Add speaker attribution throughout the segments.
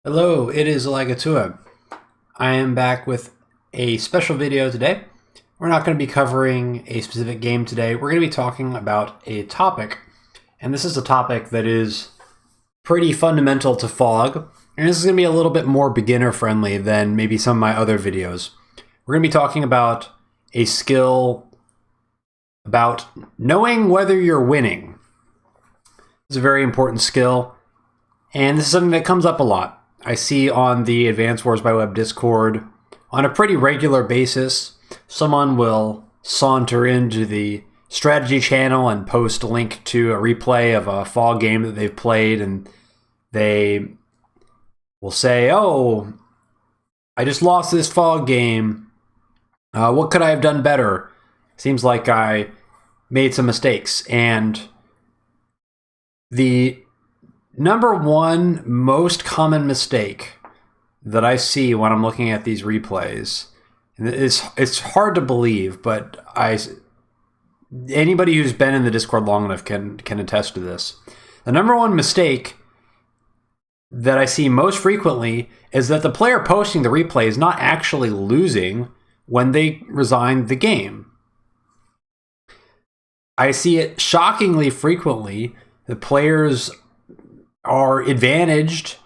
Speaker 1: Hello, it is Elagatua. I am back with a special video today. We're not going to be covering a specific game today. We're going to be talking about a topic, and this is a topic that is pretty fundamental to Fog, and this is going to be a little bit more beginner friendly than maybe some of my other videos. We're going to be talking about a skill about knowing whether you're winning. It's a very important skill, and this is something that comes up a lot. I see on the Advanced Wars by Web Discord on a pretty regular basis, someone will saunter into the strategy channel and post a link to a replay of a Fog game that they've played, and they will say, "Oh, I just lost this Fog game. What could I have done better? Seems like I made some mistakes." And the number one most common mistake that I see when I'm looking at these replays, and it's hard to believe, but anybody who's been in the Discord long enough can attest to this. The number one mistake that I see most frequently is that the player posting the replay is not actually losing when they resign the game. I see it shockingly frequently. The players are advantaged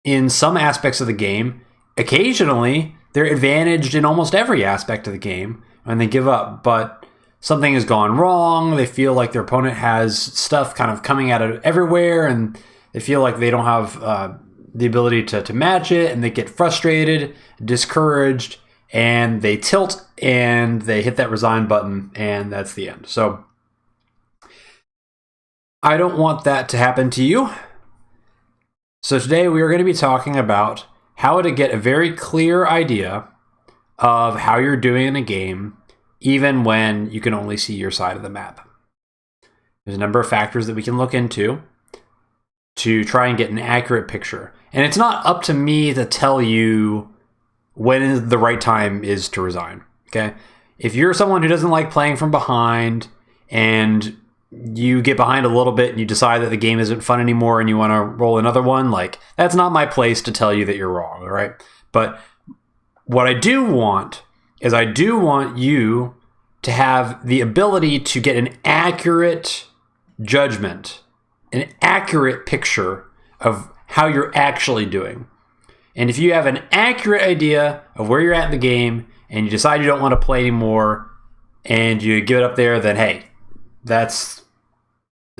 Speaker 1: in some aspects of the game. Occasionally, they're advantaged in almost every aspect of the game when they give up, but something has gone wrong. They feel like their opponent has stuff kind of coming out of everywhere, and they feel like they don't have the ability to match it, and they get frustrated, discouraged, and they tilt, and they hit that resign button, and that's the end. So I don't want that to happen to you. So today we are going to be talking about how to get a very clear idea of how you're doing in a game, even when you can only see your side of the map. There's a number of factors that we can look into to try and get an accurate picture. And it's not up to me to tell you when the right time is to resign, okay? If you're someone who doesn't like playing from behind and you get behind a little bit and you decide that the game isn't fun anymore and you want to roll another one, like, that's not my place to tell you that you're wrong, all right? But what I do want is I do want you to have the ability to get an accurate judgment, an accurate picture of how you're actually doing. And if you have an accurate idea of where you're at in the game and you decide you don't want to play anymore and you give it up there, then hey,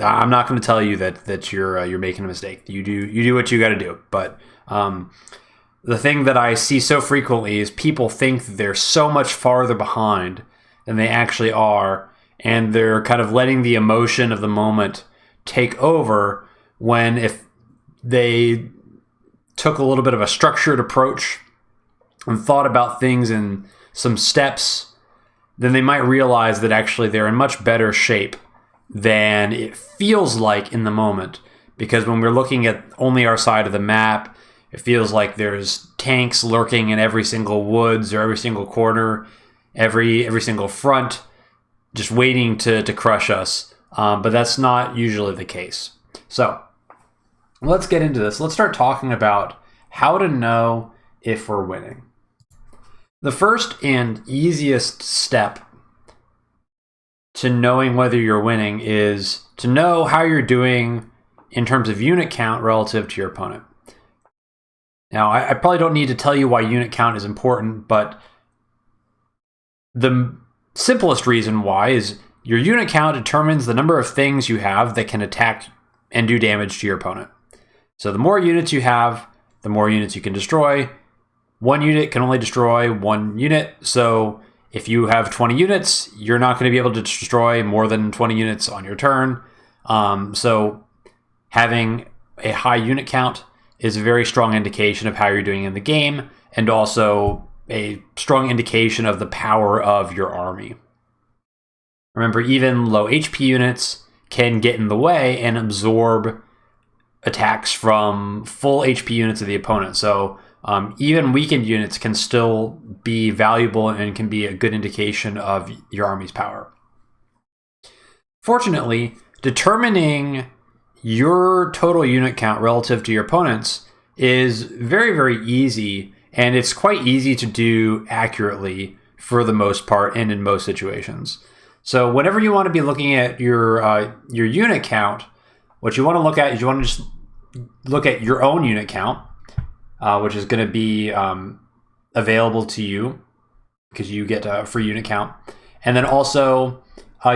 Speaker 1: I'm not going to tell you that you're making a mistake. You do what you got to do. But the thing that I see so frequently is people think that they're so much farther behind than they actually are, and they're kind of letting the emotion of the moment take over, when if they took a little bit of a structured approach and thought about things in some steps, then they might realize that actually they're in much better shape than it feels like in the moment. Because when we're looking at only our side of the map, it feels like there's tanks lurking in every single woods or every single corner, every single front, just waiting to crush us. But that's not usually the case. So let's get into this. Let's start talking about how to know if we're winning. The first and easiest step to knowing whether you're winning is to know how you're doing in terms of unit count relative to your opponent. Now, I probably don't need to tell you why unit count is important, but the simplest reason why is your unit count determines the number of things you have that can attack and do damage to your opponent. So the more units you have, the more units you can destroy. One unit can only destroy one unit, so if you have 20 units, you're not going to be able to destroy more than 20 units on your turn. So having a high unit count is a very strong indication of how you're doing in the game, and also a strong indication of the power of your army. Remember, even low HP units can get in the way and absorb attacks from full HP units of the opponent. So even weakened units can still be valuable and can be a good indication of your army's power. Fortunately, determining your total unit count relative to your opponents is very, very easy, and it's quite easy to do accurately for the most part and in most situations. So whenever you want to be looking at your unit count, what you want to look at is you want to just look at your own unit count, which is going to be available to you because you get a free unit count. And then also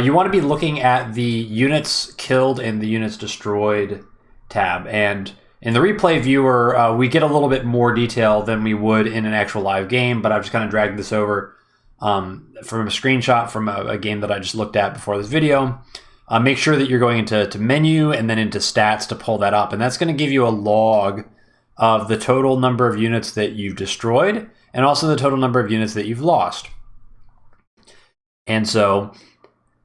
Speaker 1: you want to be looking at the units killed and the units destroyed tab. And in the replay viewer, we get a little bit more detail than we would in an actual live game, but I've just kind of dragged this over from a screenshot from a game that I just looked at before this video. Make sure that you're going into menu and then into stats to pull that up. And that's going to give you a log of the total number of units that you've destroyed and also the total number of units that you've lost. And so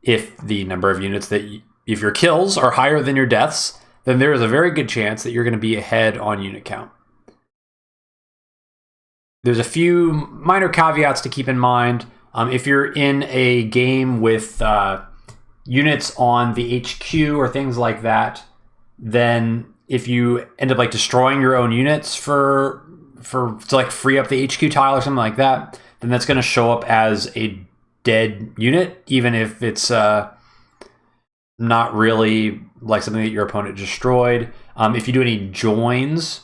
Speaker 1: if the number of units if your kills are higher than your deaths, then there is a very good chance that you're going to be ahead on unit count. There's a few minor caveats to keep in mind. If you're in a game with units on the HQ or things like that, then if you end up like destroying your own units to like free up the HQ tile or something like that, then that's going to show up as a dead unit, even if it's not really like something that your opponent destroyed. If you do any joins,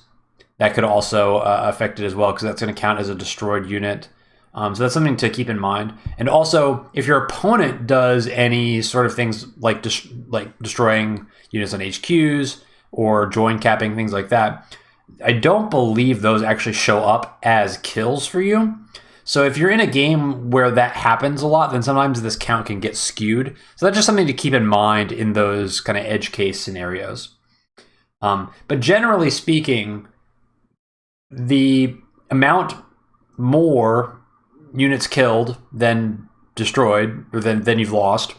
Speaker 1: that could also affect it as well, because that's going to count as a destroyed unit. So that's something to keep in mind. And also, if your opponent does any sort of things like destroying units on HQs or join capping, things like that, I don't believe those actually show up as kills for you. So if you're in a game where that happens a lot, then sometimes this count can get skewed. So that's just something to keep in mind in those kind of edge case scenarios. But generally speaking, the amount more units killed than destroyed, or than you've lost,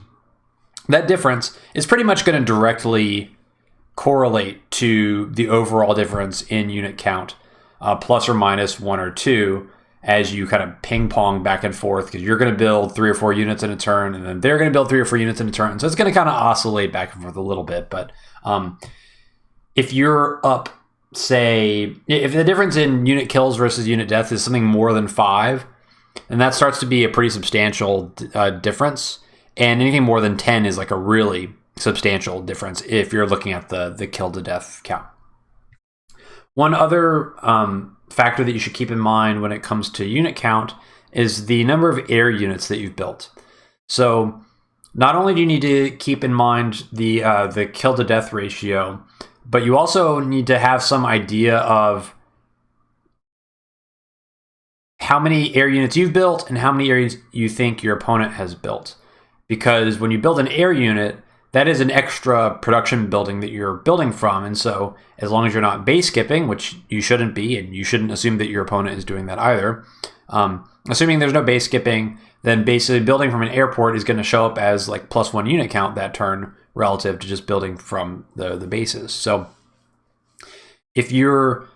Speaker 1: that difference is pretty much going to directly correlate to the overall difference in unit count, plus or minus 1 or 2, as you kind of ping pong back and forth, because you're going to build 3 or 4 units in a turn, and then they're going to build 3 or 4 units in a turn. So it's going to kind of oscillate back and forth a little bit. But if you're up, say, if the difference in unit kills versus unit deaths is something more than 5, and that starts to be a pretty substantial difference. And anything more than 10 is like a really substantial difference if you're looking at the kill to death count. One other factor that you should keep in mind when it comes to unit count is the number of air units that you've built. So not only do you need to keep in mind the kill to death ratio, but you also need to have some idea of how many air units you've built and how many air units you think your opponent has built. Because when you build an air unit, that is an extra production building that you're building from. And so as long as you're not base skipping, which you shouldn't be, and you shouldn't assume that your opponent is doing that either, assuming there's no base skipping, then basically building from an airport is going to show up as like +1 unit count that turn relative to just building from the bases. So if you're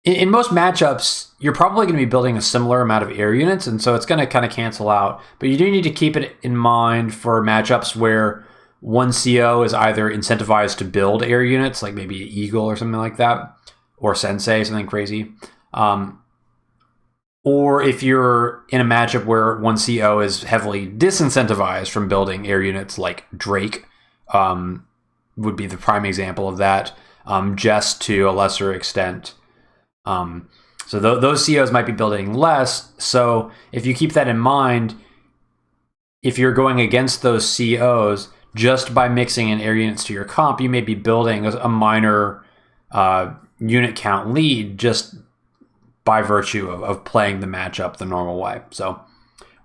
Speaker 1: in most matchups, you're probably going to be building a similar amount of air units, and so it's going to kind of cancel out. But you do need to keep it in mind for matchups where one CO is either incentivized to build air units, like maybe an Eagle or something like that, or Sensei, something crazy. Or if you're in a matchup where one CO is heavily disincentivized from building air units, like Drake would be the prime example of that, just to a lesser extent. So those COs might be building less. So if you keep that in mind, if you're going against those COs, just by mixing in air units to your comp, you may be building a minor unit count lead just by virtue of playing the matchup the normal way. So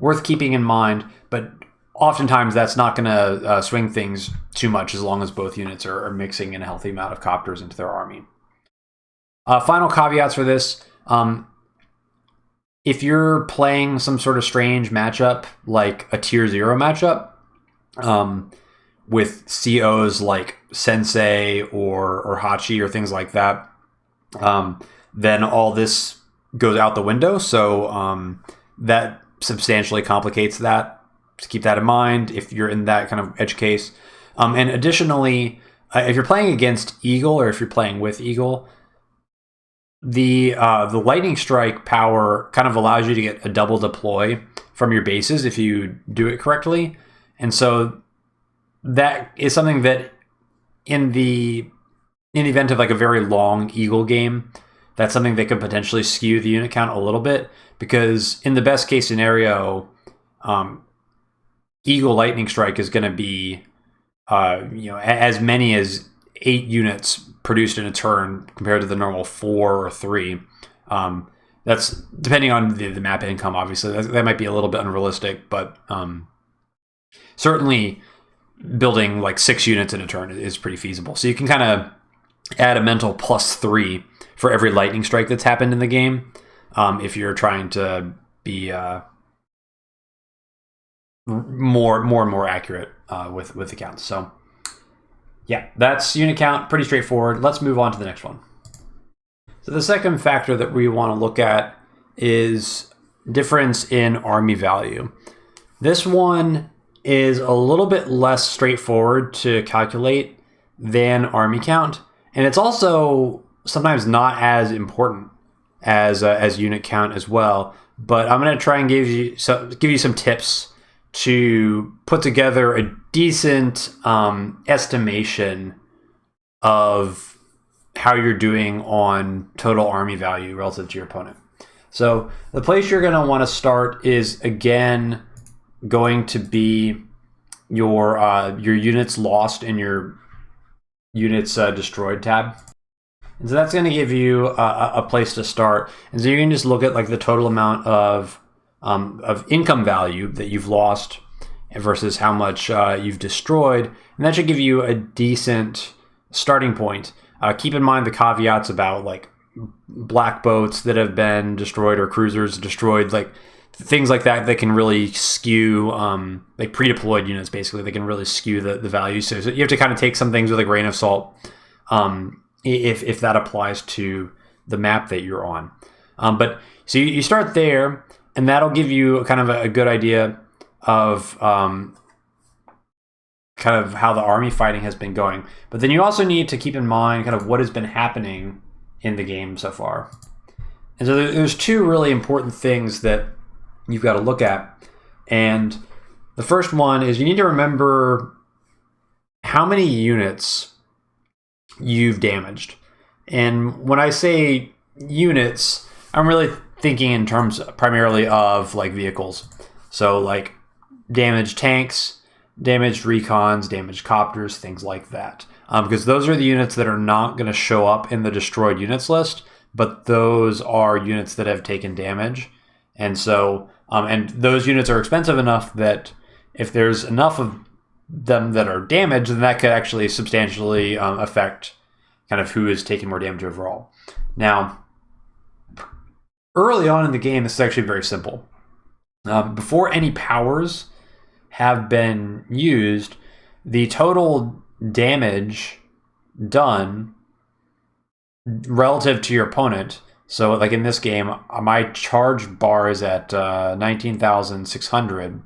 Speaker 1: worth keeping in mind, but oftentimes that's not going to swing things too much as long as both units are mixing in a healthy amount of copters into their army. Final caveats for this. If you're playing some sort of strange matchup, like a tier 0 matchup, with COs like Sensei or Hachi or things like that, then all this goes out the window. So that substantially complicates that. To keep that in mind if you're in that kind of edge case. And additionally, if you're playing against Eagle or if you're playing with Eagle, the lightning strike power kind of allows you to get a double deploy from your bases if you do it correctly, and so that is something that in the event of like a very long Eagle game, that's something that could potentially skew the unit count a little bit, because in the best case scenario, Eagle lightning strike is going to be as many as 8 units produced in a turn compared to the normal 4 or 3. That's depending on the map income, obviously. That might be a little bit unrealistic, but certainly building like 6 units in a turn is pretty feasible. So you can kind of add a mental +3 for every lightning strike that's happened in the game, if you're trying to be more and more accurate with the counts. So yeah, that's unit count, pretty straightforward. Let's move on to the next one. So the second factor that we want to look at is difference in army value. This one is a little bit less straightforward to calculate than army count, and it's also sometimes not as important as unit count as well. But I'm going to try and give you some tips to put together a decent estimation of how you're doing on total army value relative to your opponent. So the place you're going to want to start is, again, going to be your units lost in your units destroyed tab. And so that's going to give you a place to start. And so you can just look at like the total amount of income value that you've lost versus how much you've destroyed, and that should give you a decent starting point. Keep in mind the caveats about like black boats that have been destroyed or cruisers destroyed, like things like that can really skew, like pre-deployed units basically, they can really skew the value. So you have to kind of take some things with a grain of salt if that applies to the map that you're on. But so you start there, and that'll give you kind of a good idea of kind of how the army fighting has been going. But then you also need to keep in mind kind of what has been happening in the game so far. And so there's 2 really important things that you've got to look at. And the first one is you need to remember how many units you've damaged. And when I say units, I'm really thinking in terms primarily of like vehicles. So like damaged tanks, damaged recons, damaged copters, things like that. Because those are the units that are not going to show up in the destroyed units list, but those are units that have taken damage. And so, and those units are expensive enough that if there's enough of them that are damaged, then that could actually substantially affect kind of who is taking more damage overall. Now, early on in the game, this is actually very simple. Before any powers have been used, the total damage done relative to your opponent. So like in this game, my charge bar is at 19,600,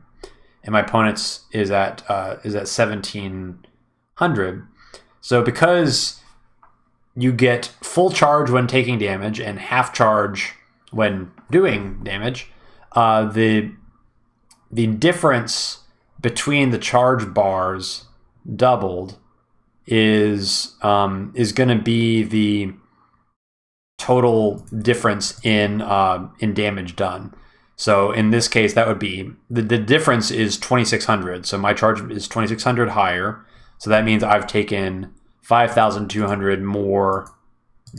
Speaker 1: and my opponent's is at 1,700. So because you get full charge when taking damage and half charge when doing damage, the difference between the charge bars doubled is going to be the total difference in damage done. So in this case, that would be the difference is 2,600. So my charge is 2,600 higher. So that means I've taken 5,200 more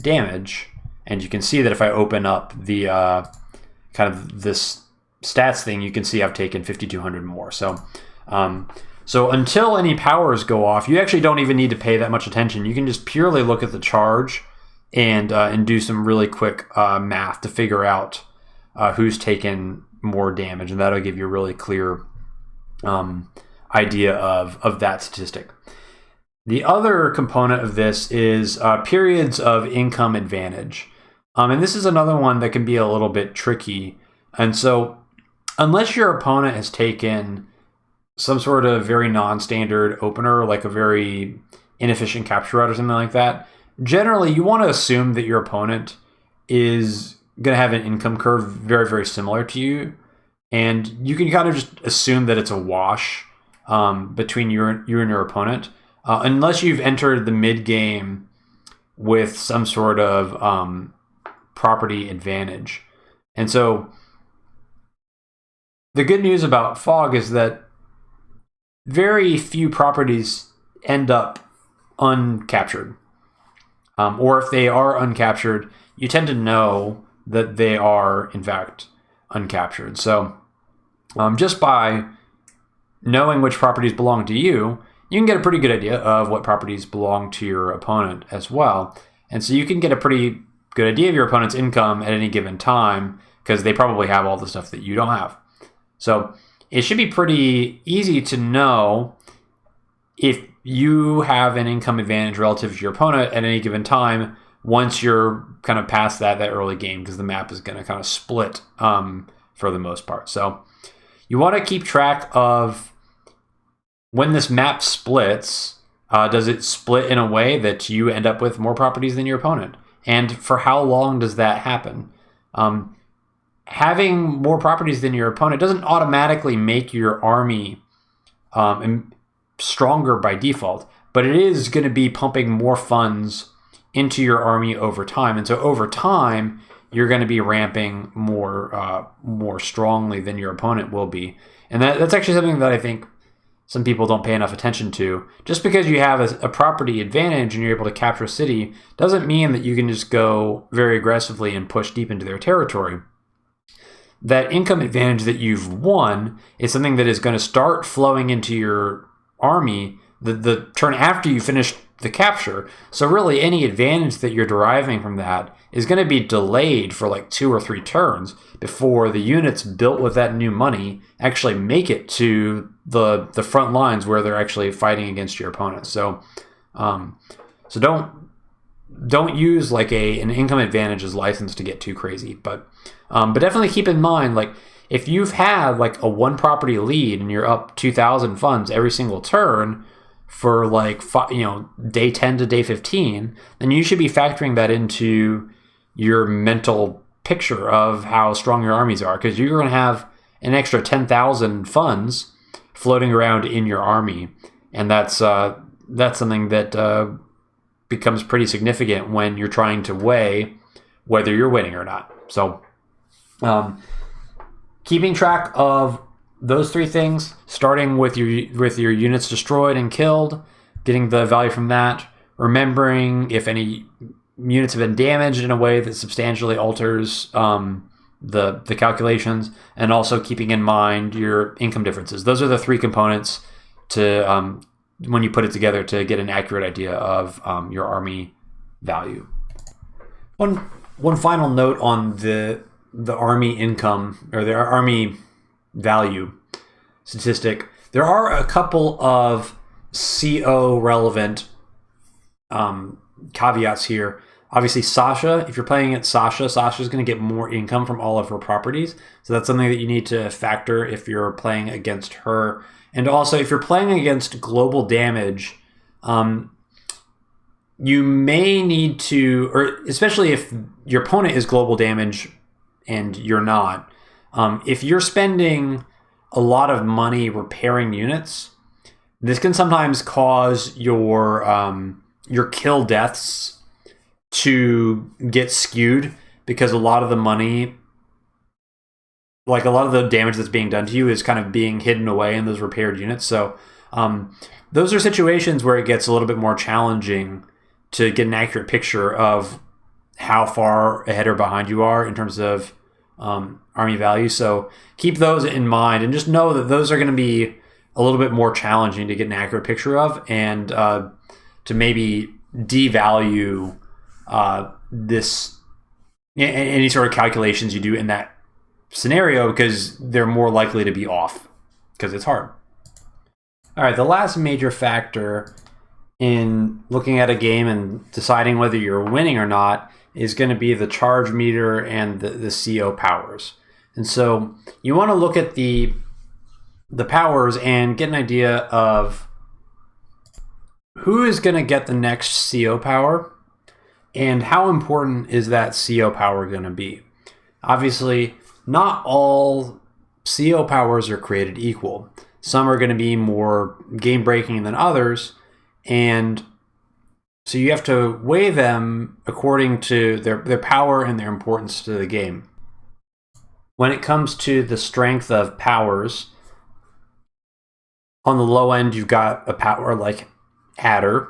Speaker 1: damage. And you can see that if I open up the kind of this stats thing, you can see I've taken 5,200 more. So so until any powers go off, you actually don't even need to pay that much attention. You can just purely look at the charge and do some really quick math to figure out who's taken more damage, and that'll give you a really clear idea of that statistic. The other component of this is periods of income advantage. And this is another one that can be a little bit tricky. And so unless your opponent has taken some sort of very non-standard opener, like a very inefficient capture route or something like that, generally you want to assume that your opponent is going to have an income curve very, very similar to you. And you can kind of just assume that it's a wash between you and your opponent, unless you've entered the mid game with some sort of property advantage. And so the good news about Fog is that very few properties end up uncaptured. Or if they are uncaptured, you tend to know that they are, in fact, uncaptured. So just by knowing which properties belong to you, you can get a pretty good idea of what properties belong to your opponent as well. And so you can get a pretty good idea of your opponent's income at any given time because they probably have all the stuff that you don't have. So it should be pretty easy to know if you have an income advantage relative to your opponent at any given time once you're kind of past that early game, because the map is going to kind of split for the most part. So you want to keep track of when this map splits. Does it split in a way that you end up with more properties than your opponent? And for how long does that happen? Having more properties than your opponent doesn't automatically make your army stronger by default, but it is going to be pumping more funds into your army over time. And so over time, you're going to be ramping more strongly than your opponent will be. And that's actually something that I think some people don't pay enough attention to. Just because you have a property advantage and you're able to capture a city doesn't mean that you can just go very aggressively and push deep into their territory. That income advantage that you've won is something that is going to start flowing into your army the turn after you finish the capture. So really any advantage that you're deriving from that is going to be delayed for like 2 or 3 turns before the units built with that new money actually make it to the front lines where they're actually fighting against your opponent. So don't use like an income advantage as license to get too crazy, but definitely keep in mind, like if you've had like a 1 property lead and you're up 2,000 funds every single turn for like day 10 to day 15, then you should be factoring that into your mental picture of how strong your armies are, because you're going to have an extra 10,000 funds floating around in your army, and that's something that becomes pretty significant when you're trying to weigh whether you're winning or not. So keeping track of those 3 things, starting with your units destroyed and killed, getting the value from that, remembering if any units have been damaged in a way that substantially alters the calculations, and also keeping in mind your income differences. Those are the 3 components to when you put it together to get an accurate idea of your army value. One final note on the army income, or the army value statistic. There are a couple of CO relevant caveats here. Obviously, Sasha, if you're playing at Sasha's going to get more income from all of her properties. So that's something that you need to factor if you're playing against her. And also, if you're playing against global damage, you may need to, or especially if your opponent is global damage and you're not, if you're spending a lot of money repairing units, this can sometimes cause your kill deaths to get skewed, because a lot of the money, like a lot of the damage that's being done to you, is kind of being hidden away in those repaired units. So those are situations where it gets a little bit more challenging to get an accurate picture of how far ahead or behind you are in terms of army value. So keep those in mind, and just know that those are going to be a little bit more challenging to get an accurate picture of, and to maybe devalue any sort of calculations you do in that scenario, because they're more likely to be off because it's hard. All right, the last major factor in looking at a game and deciding whether you're winning or not is going to be the charge meter and the CO powers. And so you want to look at the powers and get an idea of who is going to get the next CO power And how important is that CO power going to be? Obviously, not all CO powers are created equal. Some are going to be more game-breaking than others, and so you have to weigh them according to their power and their importance to the game. When it comes to the strength of powers, on the low end, you've got a power like Adder.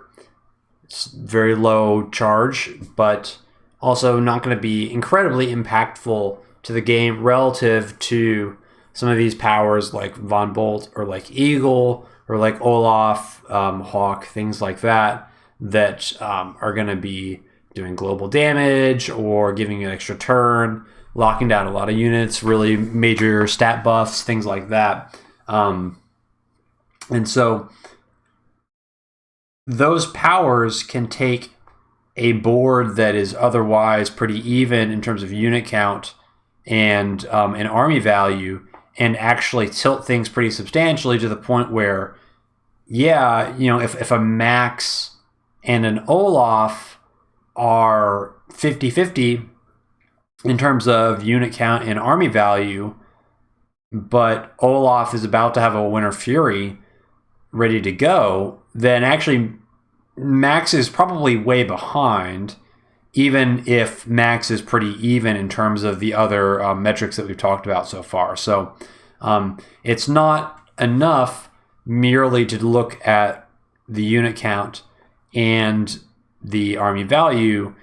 Speaker 1: It's very low charge, but also not going to be incredibly impactful to the game relative to some of these powers like Von Bolt or like Eagle or like Olaf, Hawk, things like that, that are going to be doing global damage or giving you an extra turn, locking down a lot of units, really major stat buffs, things like that. And so those powers can take a board that is otherwise pretty even in terms of unit count and an army value, and actually tilt things pretty substantially to the point where, yeah, you know, if a Max and an Olaf are 50-50 in terms of unit count and army value, but Olaf is about to have a Winter Fury ready to go, then actually Max is probably way behind, even if Max is pretty even in terms of the other metrics that we've talked about so far. So it's not enough merely to look at the unit count and the army value.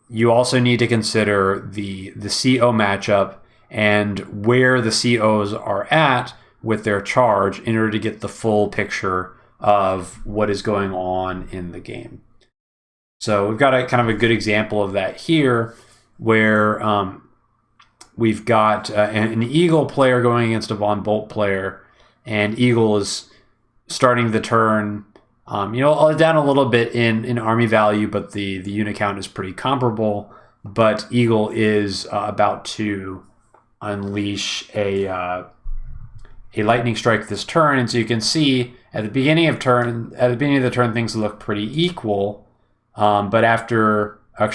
Speaker 1: You also need to consider the CO matchup and where the COs are at with their charge in order to get the full picture of what is going on in the game. So we've got a kind of a good example of that here, where we've got an Eagle player going against a Von Bolt player, and Eagle is starting the turn, down a little bit in army value, but the unit count is pretty comparable. But Eagle is about to unleash a lightning strike this turn, and so you can see at the beginning of the turn things look pretty equal. But after but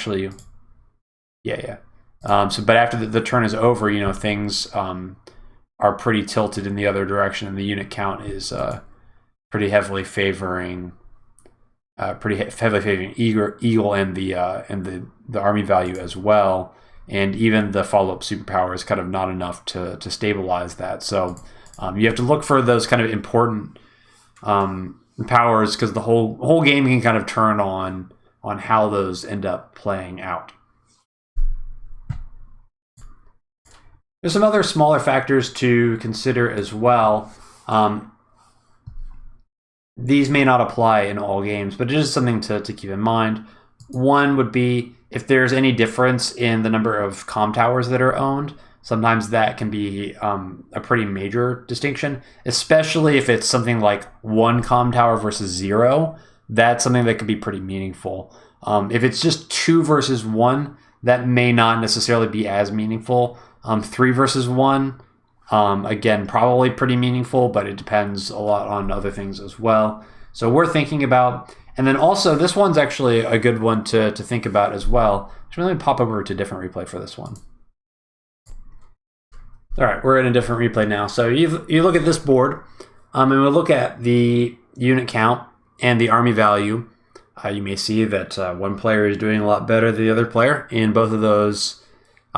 Speaker 1: after the turn is over, things are pretty tilted in the other direction, and the unit count is pretty heavily favoring Eagle and the army value as well. And even the follow-up superpower is kind of not enough to stabilize that. So you have to look for those kind of important powers, because the whole game can kind of turn on how those end up playing out. There's some other smaller factors to consider as well. These may not apply in all games, but it is something to keep in mind. One would be if there's any difference in the number of comm towers that are owned. Sometimes that can be a pretty major distinction, especially if it's something like one comm tower versus 0. That's something that could be pretty meaningful. If it's just 2 versus 1, that may not necessarily be as meaningful. 3 versus 1, again, probably pretty meaningful, but it depends a lot on other things as well. So we're thinking about, and then also this one's actually a good one to think about as well. Let me pop over to a different replay for this one. All right, we're in a different replay now. So you look at this board, and we look at the unit count and the army value. You may see that one player is doing a lot better than the other player in both of those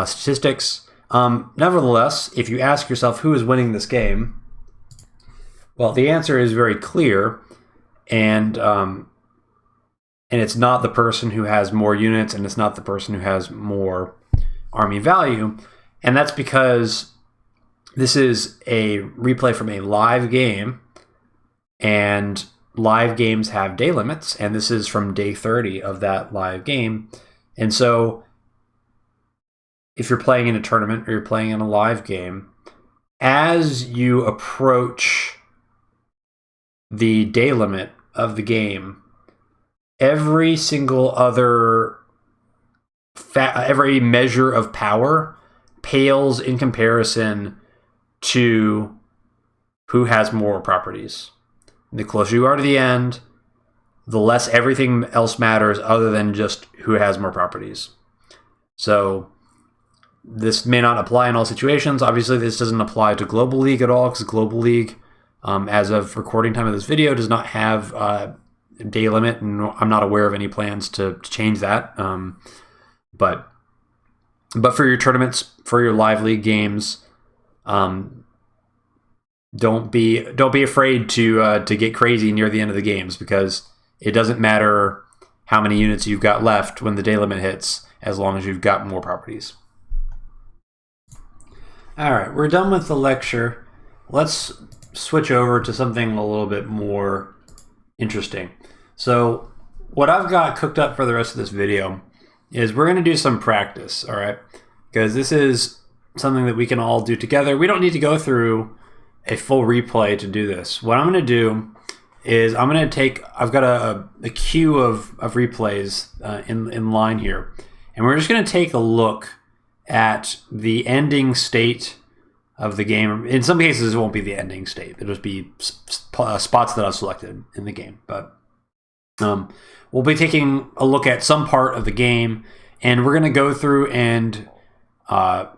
Speaker 1: statistics. Nevertheless, if you ask yourself who is winning this game, well, the answer is very clear, and it's not the person who has more units, and it's not the person who has more army value, and that's because this is a replay from a live game, and live games have day limits, and this is from day 30 of that live game. And so if you're playing in a tournament or you're playing in a live game, as you approach the day limit of the game, every single other every measure of power pales in comparison to who has more properties. The closer you are to the end, the less everything else matters other than just who has more properties. So this may not apply in all situations. Obviously, this doesn't apply to Global League at all, because Global League, as of recording time of this video, does not have a day limit, and I'm not aware of any plans to change that. But for your tournaments, for your live league games, don't be afraid to get crazy near the end of the games, because it doesn't matter how many units you've got left when the day limit hits, as long as you've got more properties. All right, we're done with the lecture. Let's switch over to something a little bit more interesting. So what I've got cooked up for the rest of this video is we're going to do some practice, all right? Because this is something that we can all do together. We don't need to go through a full replay to do this. What I'm going to do is I'm going to take, I've got a queue of replays in line here, and we're just going to take a look at the ending state of the game. In some cases, it won't be the ending state. It'll just be spots that I've selected in the game. But we'll be taking a look at some part of the game, and we're going to go through and I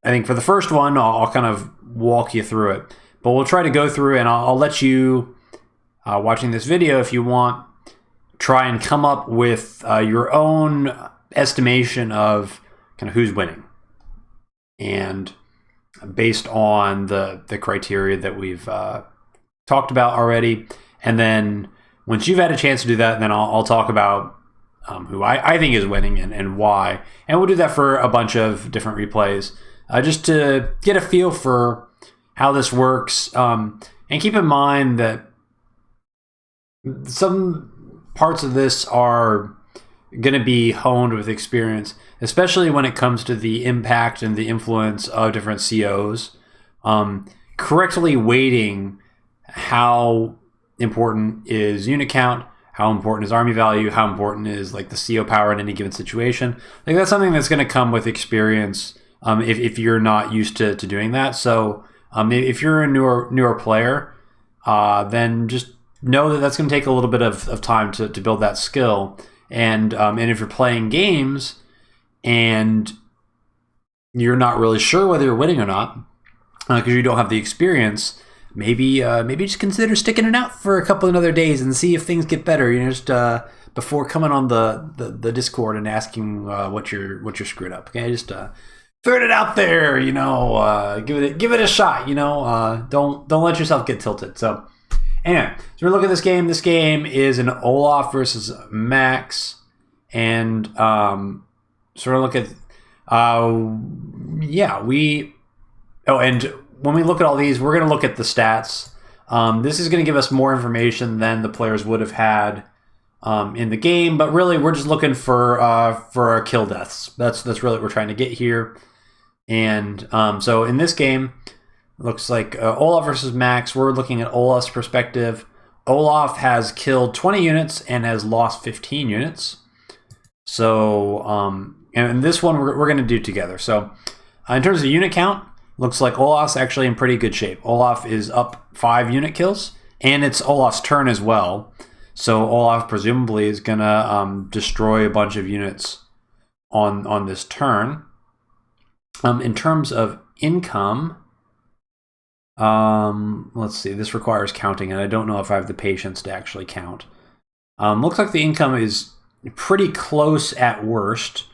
Speaker 1: think for the first one, I'll kind of walk you through it. But we'll try to go through, and I'll let you, watching this video, if you want, try and come up with your own estimation of kind of who's winning, and based on the criteria that we've talked about already. And then once you've had a chance to do that, then I'll talk about who I think is winning and why. And we'll do that for a bunch of different replays, just to get a feel for how this works. And keep in mind that some parts of this are going to be honed with experience, especially when it comes to the impact and the influence of different COs. Correctly weighting how important is unit count, how important is army value, how important is like the CO power in any given situation. Like that's something that's going to come with experience if you're not used to doing that. So if you're a newer player, then just know that that's going to take a little bit of time to build that skill. And if you're playing games and you're not really sure whether you're winning or not, because you don't have the experience, maybe just consider sticking it out for a couple of other days and see if things get better. You know, just before coming on the Discord and asking what you're screwed up. Okay, just throw it out there. You know, give it a shot. You know, don't let yourself get tilted. So. Anyway, so we're looking at this game. This game is an Olaf versus Max, and sort of look at, and when we look at all these, we're going to look at the stats. This is going to give us more information than the players would have had in the game, but really we're just looking for kill deaths. That's really what we're trying to get here. And so in this game, looks like Olaf versus Max. We're looking at Olaf's perspective. Olaf has killed 20 units and has lost 15 units. So, and this one we're going to do together. So, in terms of unit count, looks like Olaf's actually in pretty good shape. Olaf is up 5 unit kills, and it's Olaf's turn as well. So, Olaf presumably is going to destroy a bunch of units on this turn. In terms of income, let's see, this requires counting, and I don't know if I have the patience to actually count. Looks like the income is pretty close at worst.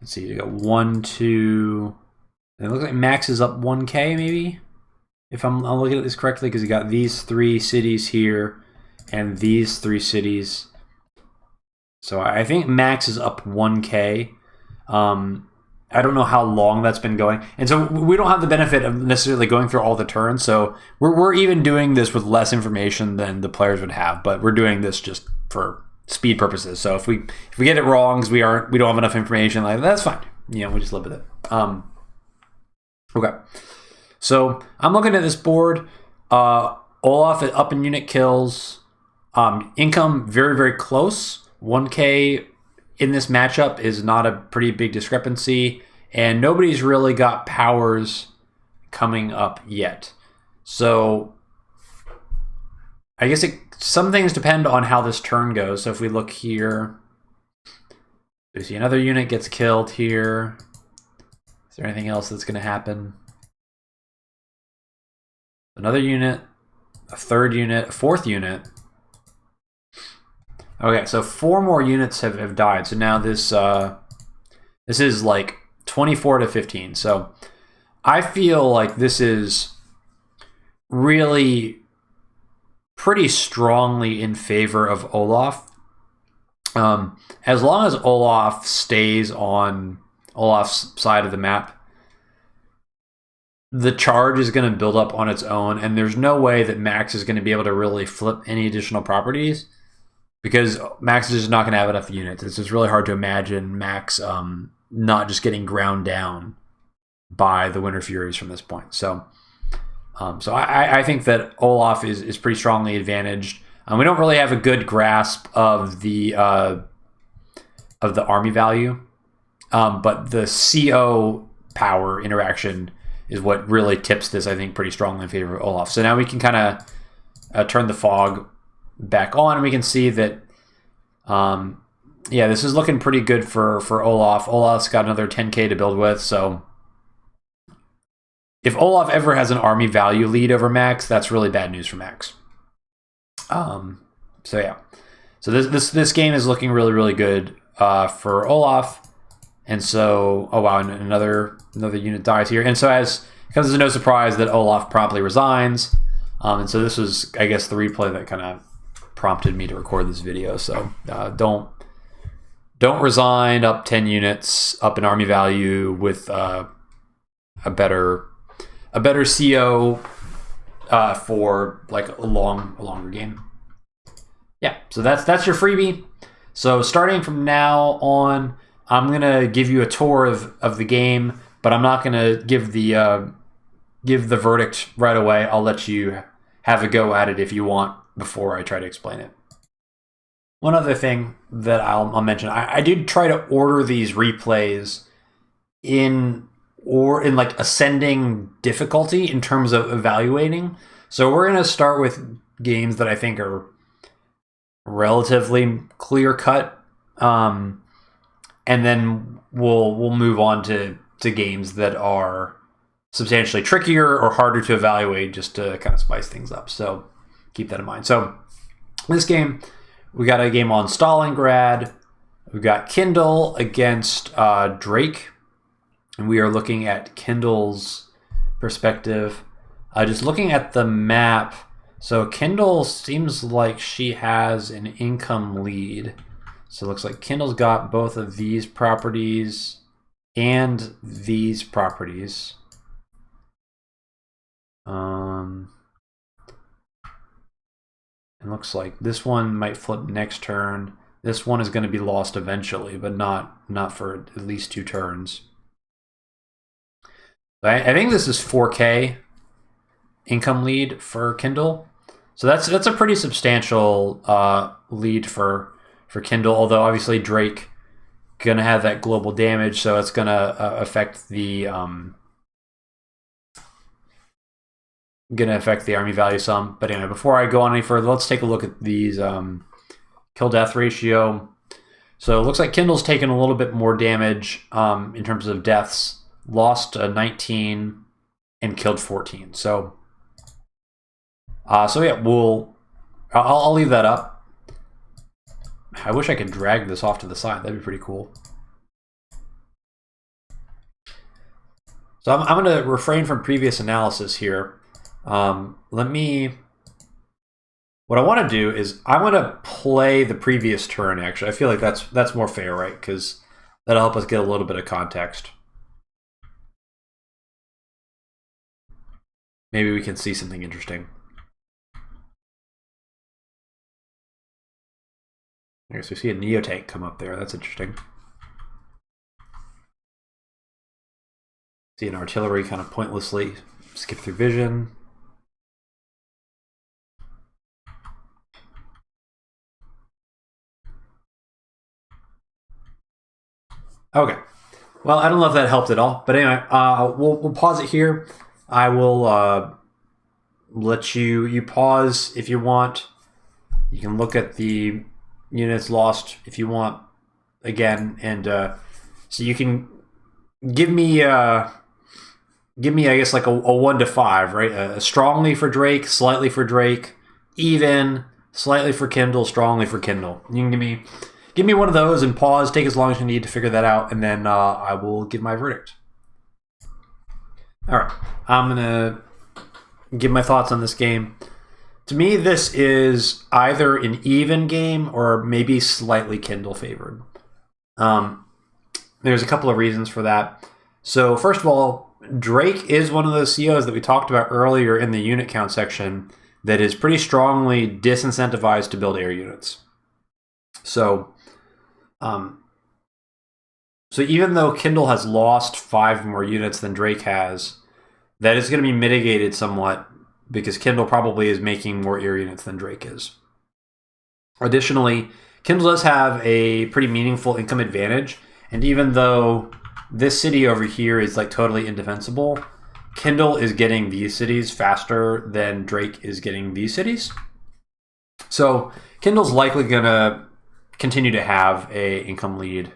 Speaker 1: Let's see, you got 1, 2, it looks like Max is up 1k maybe, if I'm looking at this correctly, because you got these 3 cities here and these 3 cities. So I think Max is up 1k. I don't know how long that's been going. And so we don't have the benefit of necessarily going through all the turns. So we're even doing this with less information than the players would have, but we're doing this just for speed purposes. So if we get it wrong because we don't have enough information, like that's fine. You know, we just live with it. Okay. So I'm looking at this board. Olaf up in unit kills. Income very, very close. 1k in this matchup is not a pretty big discrepancy, and nobody's really got powers coming up yet. So I guess it some things depend on how this turn goes. So if we look here, we see another unit gets killed here. Is there anything else that's going to happen? Another unit, a third unit, a fourth unit. Okay, so 4 more units have died. So now this is like 24 to 15. So I feel like this is really pretty strongly in favor of Olaf. As long as Olaf stays on Olaf's side of the map, the charge is going to build up on its own, and there's no way that Max is going to be able to really flip any additional properties, because Max is just not going to have enough units. It's just really hard to imagine Max not just getting ground down by the Winter Furies from this point. So I think that Olaf is pretty strongly advantaged. We don't really have a good grasp of the army value, but the CO power interaction is what really tips this, I think, pretty strongly in favor of Olaf. So now we can kind of turn the fog back on, and we can see that, yeah, this is looking pretty good for Olaf. Olaf's got another 10k to build with, so if Olaf ever has an army value lead over Max, that's really bad news for Max. So yeah, so this game is looking really good for Olaf, and so oh wow, and another unit dies here, and so it comes as no surprise that Olaf promptly resigns, and so this was, I guess, the replay that kind of prompted me to record this video. So don't resign up 10 units, up an army value with a better CO for like a longer game. Yeah, so that's your freebie. So starting from now on, I'm gonna give you a tour of the game, but I'm not gonna give the verdict right away. I'll let you have a go at it if you want before I try to explain it. One other thing that I'll mention, I did try to order these replays in like ascending difficulty in terms of evaluating. So we're going to start with games that I think are relatively clear cut, and then we'll move on to games that are substantially trickier or harder to evaluate, just to kind of spice things up. So keep that in mind. So this game, we got a game on Stalingrad. We've got Kindle against Drake. And we are looking at Kindle's perspective. Just looking at the map, so Kindle seems like she has an income lead. So it looks like Kindle's got both of these properties and these properties. It looks like this one might flip next turn. This one is going to be lost eventually, but not for at least 2 turns. I think this is 4K income lead for Kindle, so that's a pretty substantial lead for Kindle. Although obviously Drake gonna have that global damage, so it's gonna affect the army value some. But anyway, before I go on any further, let's take a look at these kill death ratio. So it looks like Kindle's taken a little bit more damage in terms of deaths. Lost 19 and killed 14. So yeah, I'll leave that up. I wish I could drag this off to the side. That'd be pretty cool. So I'm going to refrain from previous analysis here. What I want to do is I want to play the previous turn. Actually, I feel like that's more fair, right? Because that'll help us get a little bit of context. Maybe we can see something interesting. I guess we see a Neotank come up there. That's interesting. See an artillery kind of pointlessly skip through vision. Okay. Well, I don't know if that helped at all, but anyway, we'll pause it here. I will let you pause if you want. You can look at the units lost if you want again, and so you can give me I guess like a 1 to 5, right? Strongly for Drake, slightly for Drake, even, slightly for Kindle, strongly for Kindle. You can give me one of those and pause, take as long as you need to figure that out, and then I will give my verdict. All right, I'm gonna give my thoughts on this game. To me, this is either an even game or maybe slightly Kindle favored. There's a couple of reasons for that. So first of all, Drake is one of those COs that we talked about earlier in the unit count section that is pretty strongly disincentivized to build air units. So, so even though Kindle has lost 5 more units than Drake has, that is going to be mitigated somewhat because Kindle probably is making more air units than Drake is. Additionally, Kindle does have a pretty meaningful income advantage, and even though this city over here is like totally indefensible, Kindle is getting these cities faster than Drake is getting these cities. So Kindle's likely going to continue to have a income lead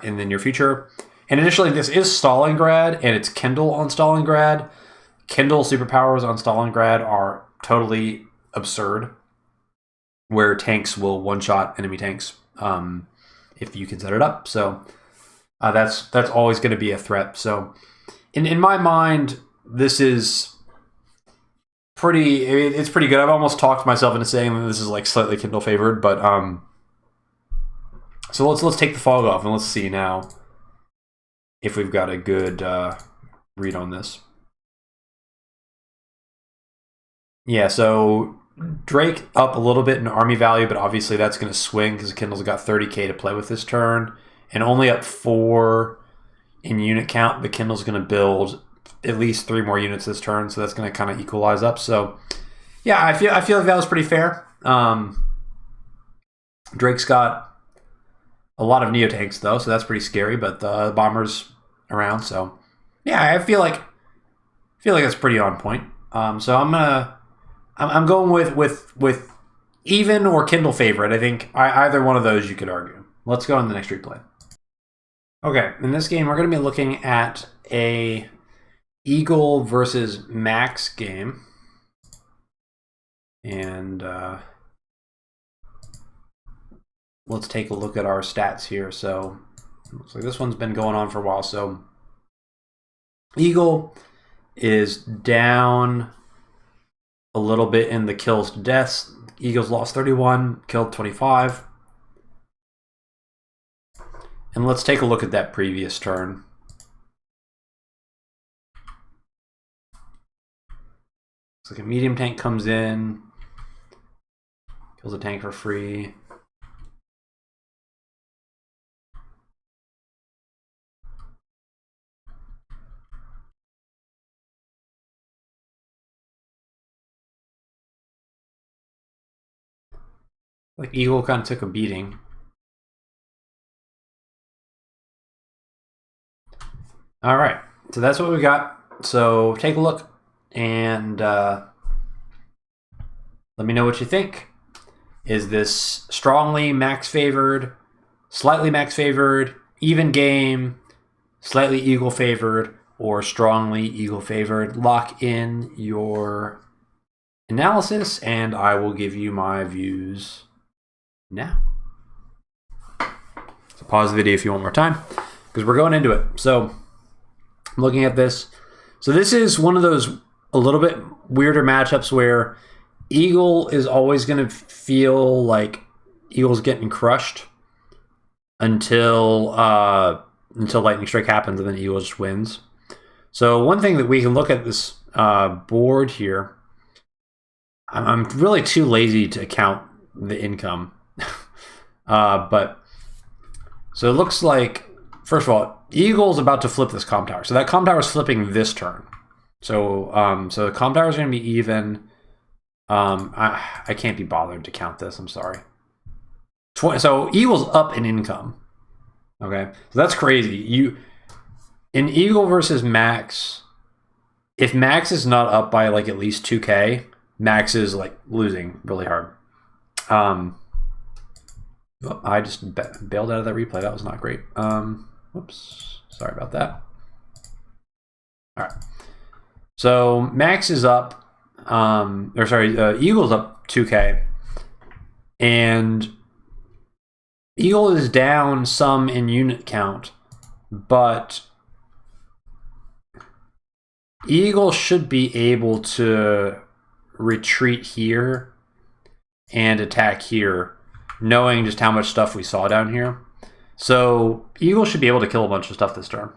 Speaker 1: in the near future. And additionally, this is Stalingrad, and it's Kindle on Stalingrad. Kindle superpowers on Stalingrad are totally absurd, where tanks will one-shot enemy tanks if you can set it up. So that's always going to be a threat. So in my mind, this is it's pretty good. I've almost talked myself into saying that this is like slightly Kindle favored, but so let's take the fog off and let's see now if we've got a good read on this. Yeah, so Drake up a little bit in army value, but obviously that's going to swing because Kindle's got 30k to play with this turn, and only up 4 in unit count, but Kindle's going to build at least 3 more units this turn, so that's going to kind of equalize up. So yeah, I feel like that was pretty fair. Drake's got a lot of Neo-tanks though, so that's pretty scary, but the bombers around, so yeah, I feel like that's pretty on point. So I'm going with even or Kindle favorite. I think either one of those you could argue. Let's go on the next replay. Okay, in this game we're going to be looking at a Eagle versus Max game, and let's take a look at our stats here. So looks like this one's been going on for a while. So Eagle is down a little bit in the kills to deaths. Eagles lost 31, killed 25. And let's take a look at that previous turn. Looks like a medium tank comes in, kills a tank for free. Like Eagle kind of took a beating. All right, so that's what we got. So take a look and let me know what you think. Is this strongly max favored, slightly max favored, even game, slightly Eagle favored, or strongly Eagle favored? Lock in your analysis and I will give you my views now. So pause the video if you want more time because we're going into it. So I'm looking at this. So this is one of those a little bit weirder matchups where Eagle is always going to feel like Eagle's getting crushed until Lightning Strike happens, and then Eagle just wins. So one thing that we can look at this board here, I'm really too lazy to count the income. But so it looks like, first of all, Eagle's about to flip this comm tower. So that comm tower is flipping this turn. So so the comm tower is going to be even. I can't be bothered to count this. I'm sorry. So Eagle's up in income. Okay, so that's crazy. In Eagle versus Max, if Max is not up by like at least 2k, Max is like losing really hard. I just bailed out of that replay. That was not great. Whoops. Sorry about that. All right. So Max is up. Eagle's up 2K. And Eagle is down some in unit count, but Eagle should be able to retreat here and attack here, knowing just how much stuff we saw down here. So Eagle should be able to kill a bunch of stuff this turn.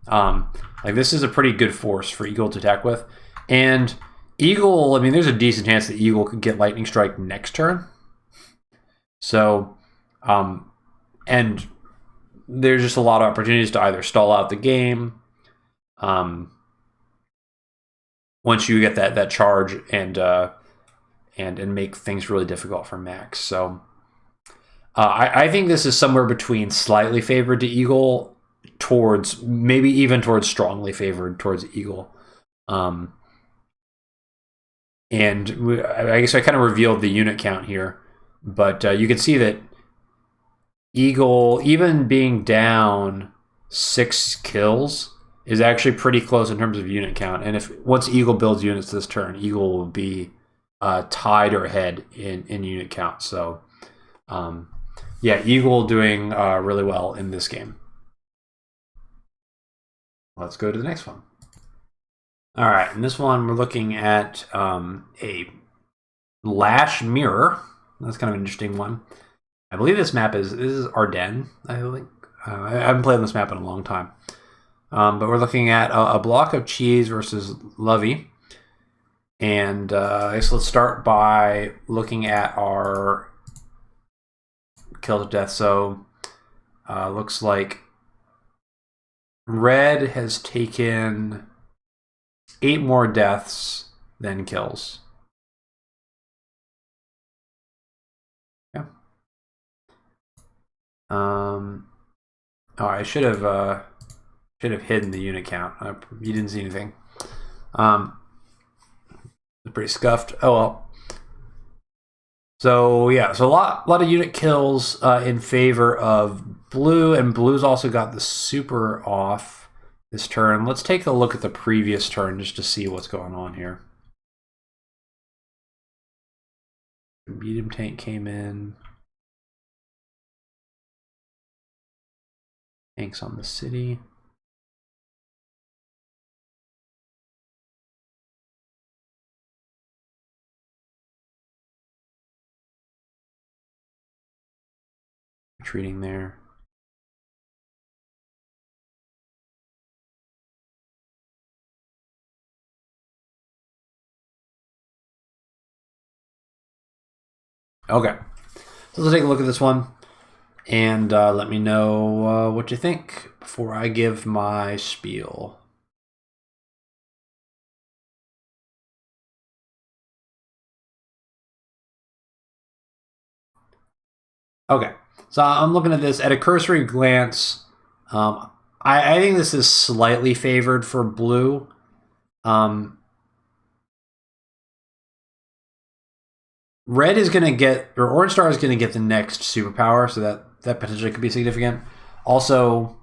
Speaker 1: Like this is a pretty good force for Eagle to attack with. And Eagle, I mean, there's a decent chance that Eagle could get Lightning Strike next turn. So, and there's just a lot of opportunities to either stall out the game, once you get that charge and make things really difficult for Max. So, I think this is somewhere between slightly favored to Eagle towards maybe even towards strongly favored towards Eagle. And I guess I kind of revealed the unit count here. But you can see that Eagle, even being down 6 kills, is actually pretty close in terms of unit count. And if once Eagle builds units this turn, Eagle will be tied or ahead in unit count. So, yeah, Eagle doing really well in this game. Let's go to the next one. All right, in this one, we're looking at a Lash Mirror. That's kind of an interesting one. I believe this map is Ardennes, I think. I haven't played on this map in a long time. But we're looking at a block of cheese versus Lovi. And I guess let's start by looking at our kill to death. So looks like Red has taken 8 more deaths than kills. Oh, I should have hidden the unit count. You didn't see anything. It's pretty scuffed. Oh well. So yeah, so a lot of unit kills in favor of Blue, and Blue's also got the super off this turn. Let's take a look at the previous turn just to see what's going on here. Medium tank came in. Tanks on the city. Retreating there. Okay, so let's take a look at this one. And let me know what you think before I give my spiel. Okay, so I'm looking at this at a cursory glance. I think this is slightly favored for Blue. Red is going to get, or Orange Star is going to get the next superpower, so that potentially could be significant. Also,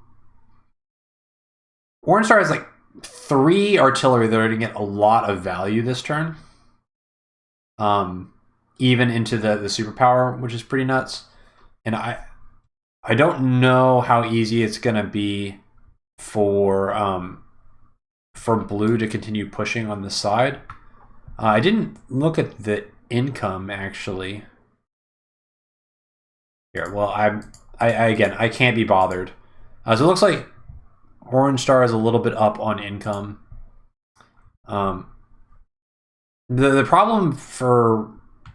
Speaker 1: Orange Star has like 3 artillery that are going to get a lot of value this turn. Even into the superpower, which is pretty nuts. And I don't know how easy it's going to be for Blue to continue pushing on this side. I didn't look at the income actually. Here, well, I can't be bothered. So it looks like Orange Star is a little bit up on income. The problem for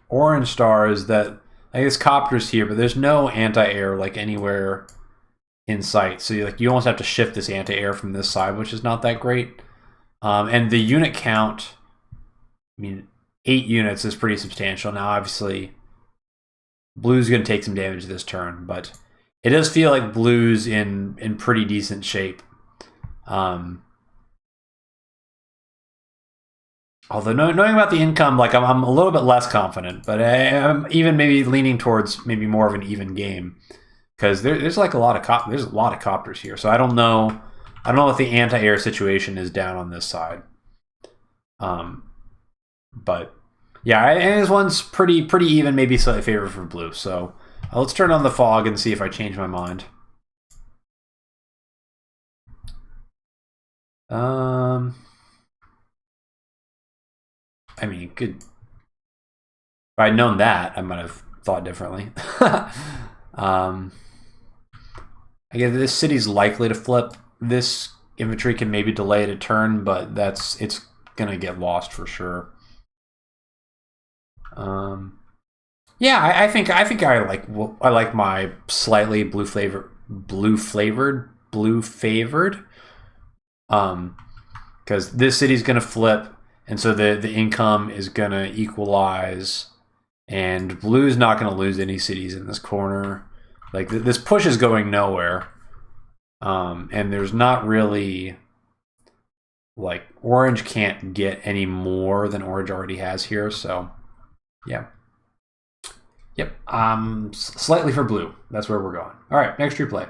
Speaker 1: Orange Star is that I guess Copter's here, but there's no anti-air like anywhere in sight. So you almost have to shift this anti-air from this side, which is not that great. And the unit count, I mean, 8 units is pretty substantial. Now, obviously, Blue's going to take some damage this turn, but it does feel like Blue's in pretty decent shape. Although knowing about the income, like I'm a little bit less confident, but I'm even maybe leaning towards maybe more of an even game because there's like a lot of there's a lot of copters here. So I don't know what the anti-air situation is down on this side. But yeah, and this one's pretty even, maybe slightly favored for blue. So let's turn on the fog and see if I change my mind. I mean, good. If I'd known that, I might have thought differently. I guess this city's likely to flip. This infantry can maybe delay it a turn, but it's gonna get lost for sure. Yeah, I think I like my slightly blue favored, because this city's gonna flip, and so the income is gonna equalize, and blue's not gonna lose any cities in this corner. Like this push is going nowhere, and there's not really, like, orange can't get any more than orange already has here. So yeah. Yep. Slightly for blue. That's where we're going. All right, next replay.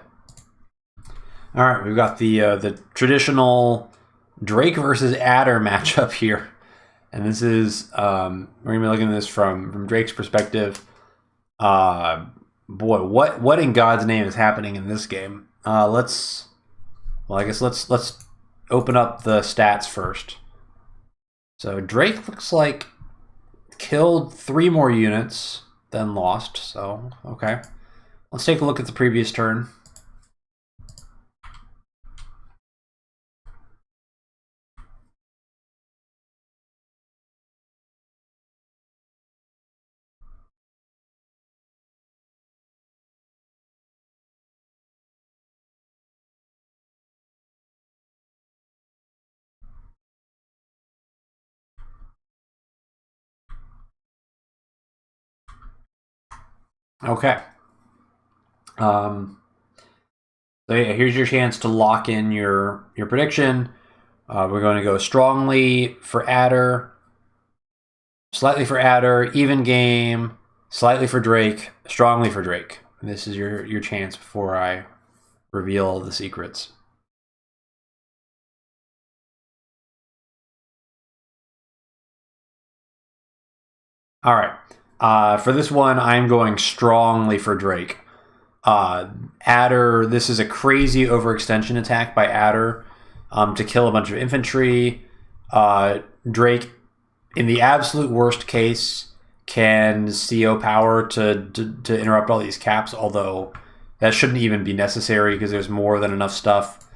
Speaker 1: All right, we've got the traditional Drake versus Adder matchup here, and this is we're gonna be looking at this from Drake's perspective. Boy, what in God's name is happening in this game? Let's open up the stats first. So Drake looks like killed 3 more units than lost. So okay, let's take a look at the previous turn. Okay. So yeah, here's your chance to lock in your prediction. We're going to go strongly for Adder, slightly for Adder, even game, slightly for Drake, strongly for Drake. And this is your chance before I reveal the secrets. All right. For this one, I'm going strongly for Drake. Adder, this is a crazy overextension attack by Adder to kill a bunch of infantry. Drake, in the absolute worst case, can CO power to interrupt all these caps, although that shouldn't even be necessary because there's more than enough stuff.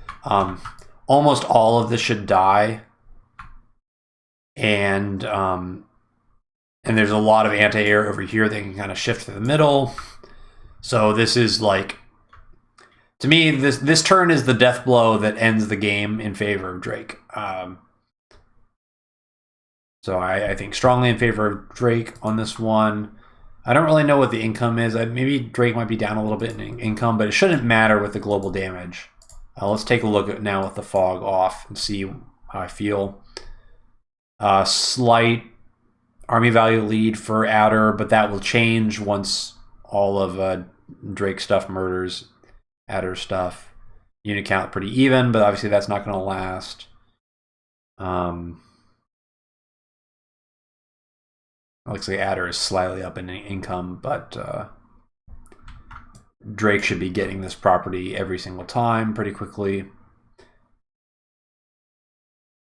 Speaker 1: Almost all of this should die. And there's a lot of anti-air over here that can kind of shift to the middle. So this is like, to me, this turn is the death blow that ends the game in favor of Drake. So I think strongly in favor of Drake on this one. I don't really know what the income is. Maybe Drake might be down a little bit in income, but it shouldn't matter with the global damage. Let's take a look at now with the fog off and see how I feel. Slight army value lead for Adder, but that will change once all of Drake stuff murders Adder stuff. Unit count pretty even, but obviously that's not going to last. Looks like Adder is slightly up in income, but Drake should be getting this property every single time pretty quickly.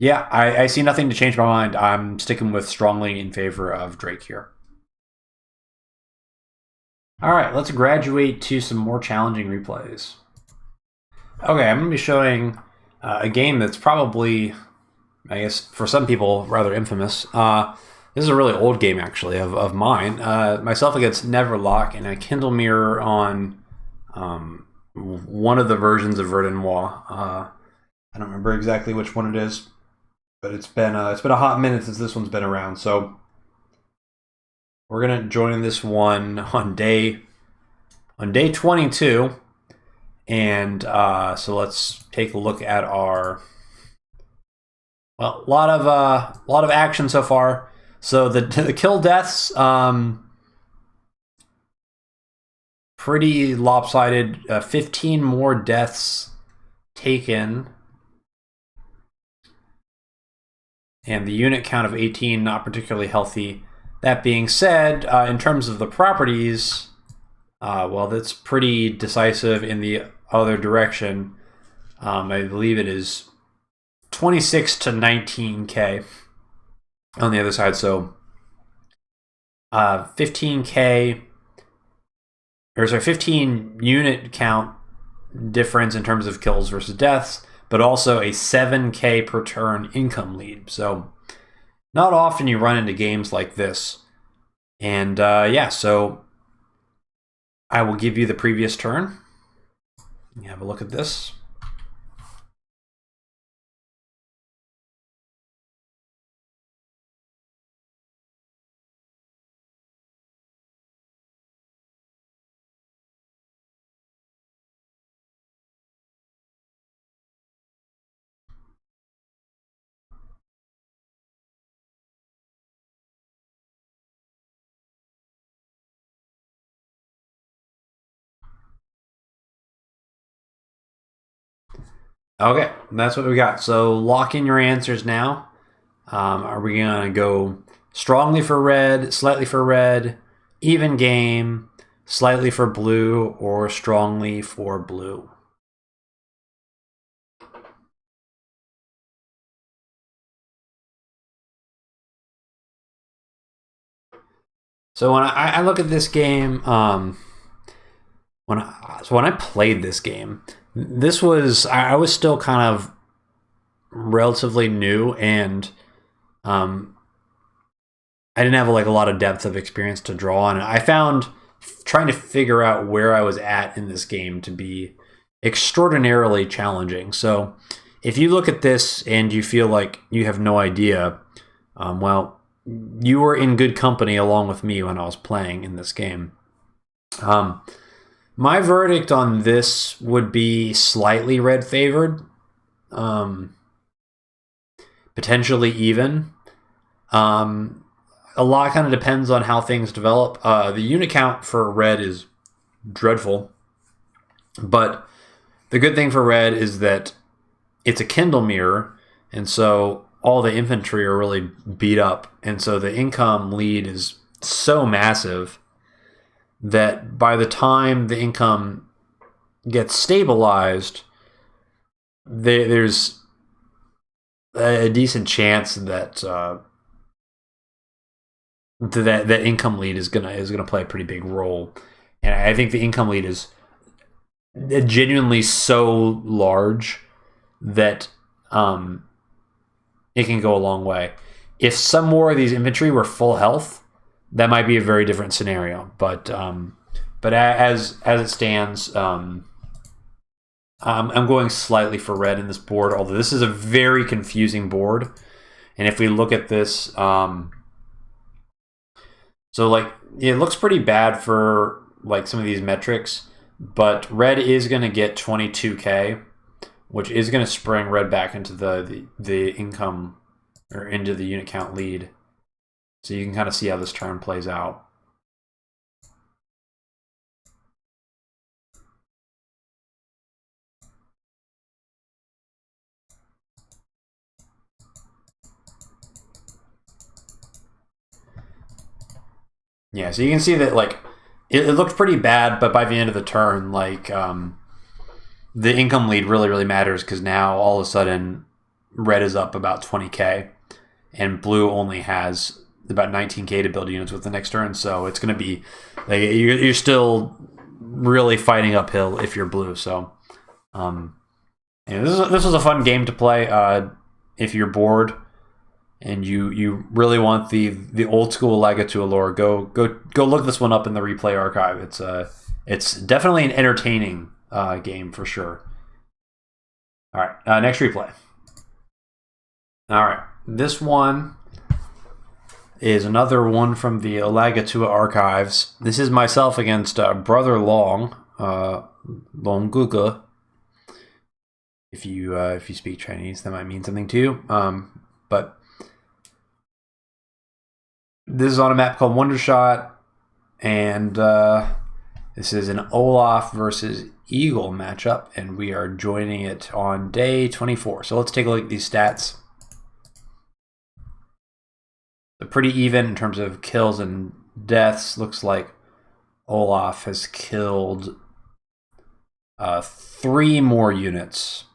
Speaker 1: Yeah, I see nothing to change my mind. I'm sticking with strongly in favor of Drake here. All right, let's graduate to some more challenging replays. Okay, I'm going to be showing a game that's probably, I guess, for some people, rather infamous. This is a really old game, actually, of mine. Myself against Neverlocke in a Kindle mirror on one of the versions of Verdenois. I don't remember exactly which one it is, but it's been a hot minute since this one's been around. So we're gonna join this one on day 22, and so let's take a look at our Well, a lot of action so far. So the kill deaths, pretty lopsided. 15 more deaths taken, and the unit count of 18 not particularly healthy. That being said, in terms of the properties, well, that's pretty decisive in the other direction. I believe it is 26 to 19k on the other side. So 15k, or sorry, 15 unit count difference in terms of kills versus deaths, but also a 7k per turn income lead. So not often you run into games like this. And yeah, so I will give you the previous turn. You have a look at this. Okay, that's what we got. So lock in your answers now. Are we going to go strongly for red, slightly for red, even game, slightly for blue, or strongly for blue? So when I look at this game, when I played this game, I was still kind of relatively new, and I didn't have like a lot of depth of experience to draw on. I found trying to figure out where I was at in this game to be extraordinarily challenging. So if you look at this and you feel like you have no idea, well, you were in good company along with me when I was playing in this game. My verdict on this would be slightly red favored, potentially even. A lot kind of depends on how things develop. The unit count for red is dreadful, but the good thing for red is that it's a Kindle mirror, and so all the infantry are really beat up, and so the income lead is so massive that by the time the income gets stabilized, there's a decent chance that that income lead is gonna play a pretty big role, and I think the income lead is genuinely so large that it can go a long way. If some more of these infantry were full health, that might be a very different scenario. But as it stands, I'm going slightly for red in this board. Although this is a very confusing board, and if we look at this, so like it looks pretty bad for like some of these metrics, but red is going to get 22k, which is going to spring red back into the income, or into the unit count lead. So you can kind of see how this turn plays out. Yeah, so you can see that like it looked pretty bad, but by the end of the turn, like the income lead really matters, because now all of a sudden red is up about 20k, and blue only has about 19k to build units with the next turn. So it's going to be like you're still really fighting uphill if you're blue. So yeah, this was a fun game to play. If you're bored and you really want the old school Elagatua lore, go look this one up in the replay archive. It's definitely an entertaining game for sure. All right, next replay. All right, this one is another one from the Elagatua archives. This is myself against Brother Long, Longuge. If you speak Chinese, that might mean something to you. But this is on a map called Wondershot, and this is an Olaf versus Eagle matchup, and we are joining it on day 24. So let's take a look at these stats. They're pretty even in terms of kills and deaths. Looks like Olaf has killed 3 more units.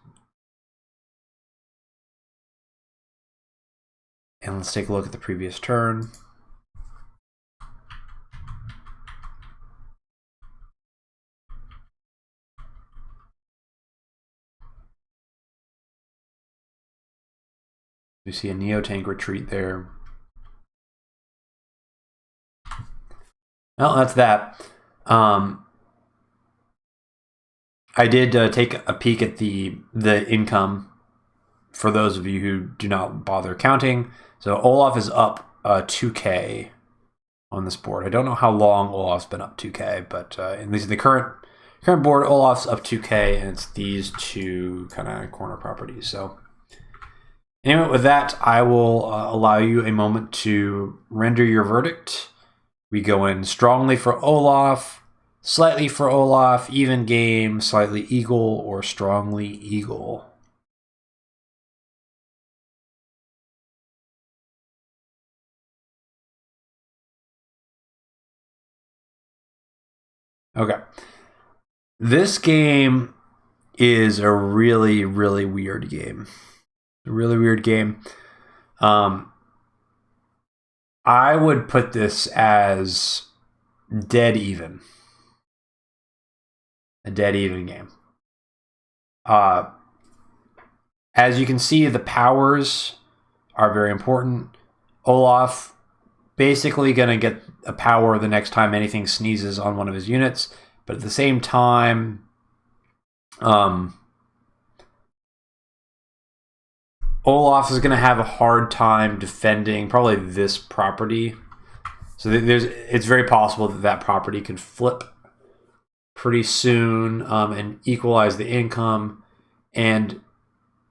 Speaker 1: And let's take a look at the previous turn. We see a Neo-Tank retreat there. Well, that's that. I did take a peek at the income for those of you who do not bother counting. So Olaf is up 2K on this board. I don't know how long Olaf's been up 2K, but at least in the current board, Olaf's up 2K, and it's these 2 kind of corner properties. So anyway, with that, I will allow you a moment to render your verdict. We go in strongly for Olaf, slightly for Olaf, even game, slightly Eagle, or strongly Eagle. Okay. This game is a really, really weird game. A really weird game. I would put this as dead even. A dead even game. As you can see, the powers are very important. Olaf basically going to get a power the next time anything sneezes on one of his units, but at the same time, Olaf is going to have a hard time defending probably this property. So it's very possible that that property could flip pretty soon and equalize the income. And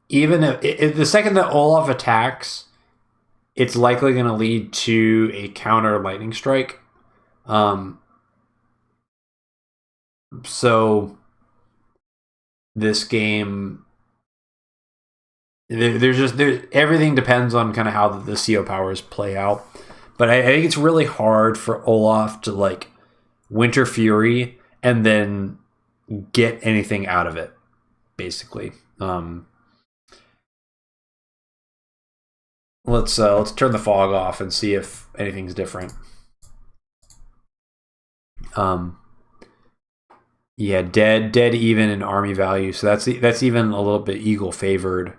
Speaker 1: even if the second that Olaf attacks, it's likely going to lead to a counter lightning strike. So this game, everything depends on kind of how the CO powers play out. But I think it's really hard for Olaf to like Winter Fury and then get anything out of it, basically. Let's turn the fog off and see if anything's different. Yeah, dead even in army value. So that's even a little bit Eagle favored.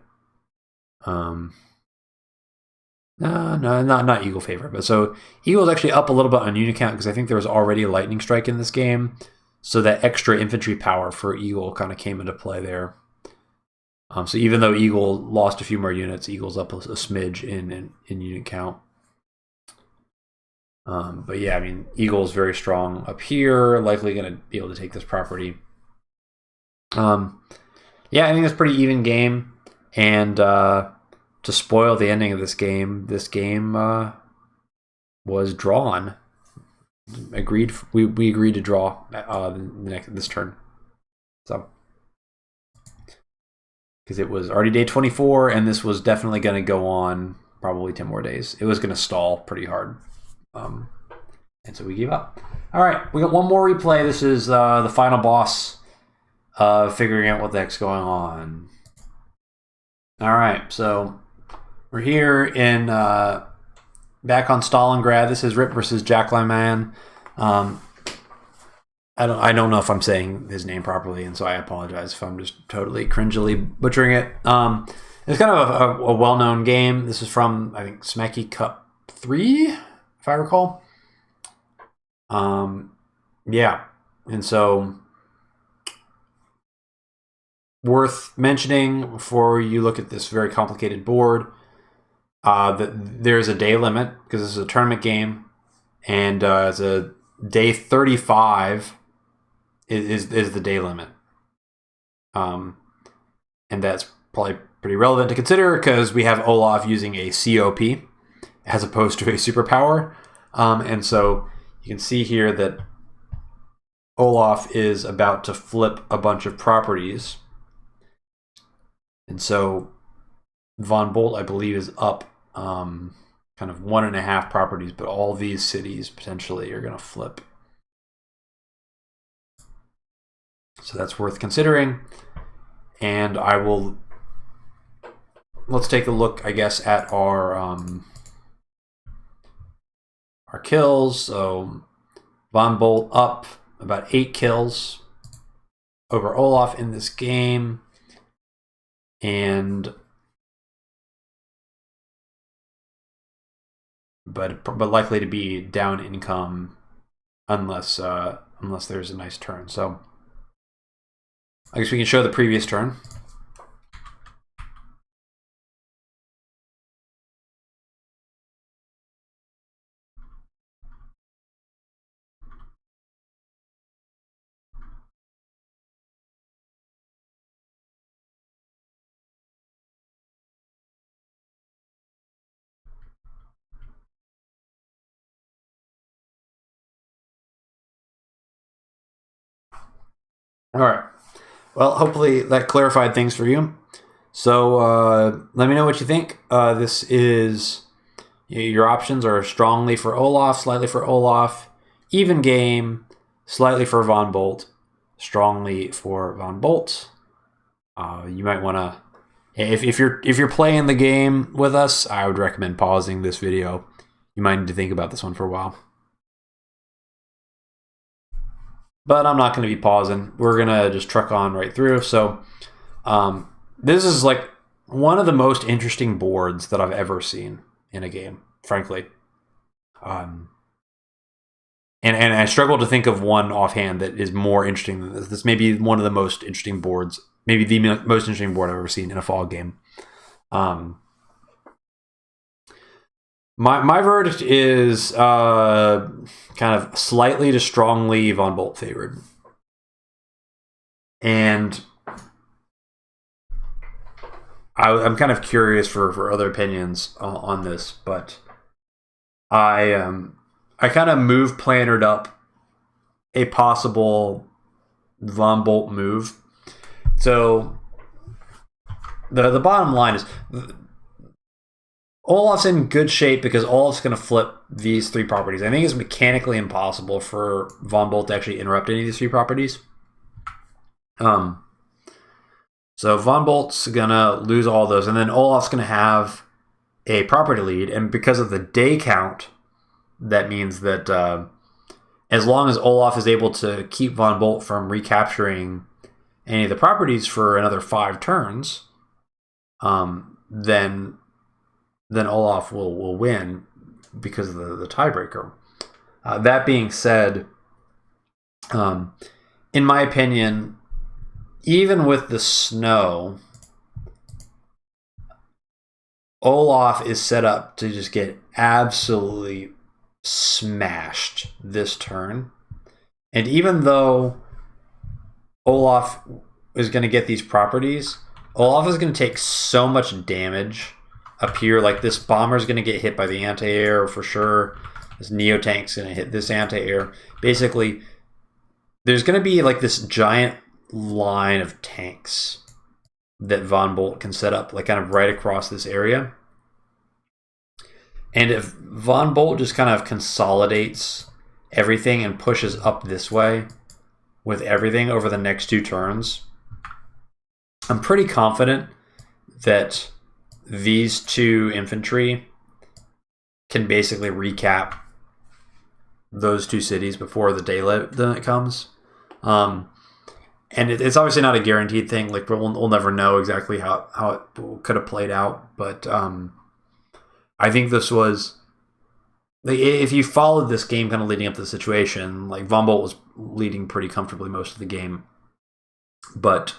Speaker 1: No, not Eagle favored. But so Eagle's actually up a little bit on unit count because I think there was already a lightning strike in this game. So that extra infantry power for Eagle kind of came into play there. So even though Eagle lost a few more units, Eagle's up a smidge in unit count. But yeah, I mean, Eagle's very strong up here, likely going to be able to take this property. Yeah, I think it's a pretty even game. And to spoil the ending of this game was drawn. We agreed to draw this turn. So because it was already day 24, and this was definitely going to go on probably 10 more days. It was going to stall pretty hard. And so we gave up. All right, we got one more replay. This is the final boss figuring out what the heck's going on. All right, so we're here in back on Stalingrad. This is Rip versus Jaklyman. I don't know if I'm saying his name properly, and so I apologize if I'm just totally cringily butchering it. It's kind of a well-known game. This is from, I think, Smacky Cup 3, if I recall. Yeah, and so worth mentioning before you look at this very complicated board that there's a day limit because this is a tournament game, and it's a day 35 is the day limit, and that's probably pretty relevant to consider because we have Olaf using a COP as opposed to a superpower. And so you can see here that Olaf is about to flip a bunch of properties. And so Von Bolt, I believe, is up kind of 1.5 properties, but all these cities potentially are going to flip. So that's worth considering. And I will, let's take a look, I guess, at our kills. So Von Bolt up about 8 kills over Olaf in this game. And but likely to be down income unless there's a nice turn. So I guess we can show the previous turn. All right. Well, hopefully that clarified things for you. So let me know what you think. This is, your options are strongly for Olaf, slightly for Olaf, even game, slightly for Von Bolt, strongly for Von Bolt. You might want to, if you're playing the game with us, I would recommend pausing this video. You might need to think about this one for a while. But I'm not going to be pausing. We're going to just truck on right through. So this is like one of the most interesting boards that I've ever seen in a game, frankly. And I struggle to think of one offhand that is more interesting than this. This may be one of the most interesting boards, maybe the most interesting board I've ever seen in a fall game. My verdict is kind of slightly to strongly Von Bolt favored. And I'm kind of curious for other opinions on this, but I kind of plannered up a possible Von Bolt move. So the bottom line is Olaf's in good shape because Olaf's going to flip these 3 properties. I think it's mechanically impossible for Von Bolt to actually interrupt any of these 3 properties. So Von Bolt's going to lose all those, and then Olaf's going to have a property lead, and because of the day count, that means that as long as Olaf is able to keep Von Bolt from recapturing any of the properties for another 5 turns, then Olaf will win because of the tiebreaker. That being said, in my opinion, even with the snow, Olaf is set up to just get absolutely smashed this turn. And even though Olaf is going to get these properties, Olaf is going to take so much damage up here. Like, this bomber is going to get hit by the anti-air for sure. This Neo-tank's going to hit this anti-air. Basically, there's going to be like this giant line of tanks that Von Bolt can set up, like kind of right across this area. And if Von Bolt just kind of consolidates everything and pushes up this way with everything over the next 2 turns, I'm pretty confident that these 2 infantry can basically recap those 2 cities before the daylight limit comes. And it's obviously not a guaranteed thing. Like, we'll never know exactly how it could have played out. But I think this was, like, if you followed this game kind of leading up to the situation, like, Von Bolt was leading pretty comfortably most of the game. But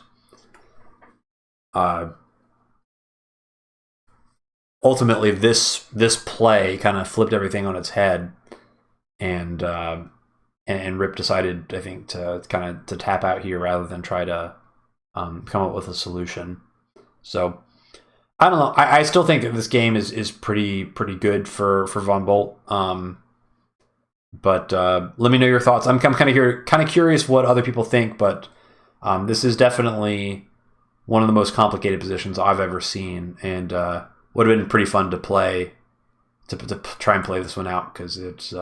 Speaker 1: ultimately, this play kind of flipped everything on its head, and Rip decided, I think, to tap out here rather than try to come up with a solution. So I don't know. I still think that this game is pretty good for Von Bolt. But let me know your thoughts. I'm kind of curious what other people think, but this is definitely one of the most complicated positions I've ever seen, and would have been pretty fun to play to try and play this one out because it's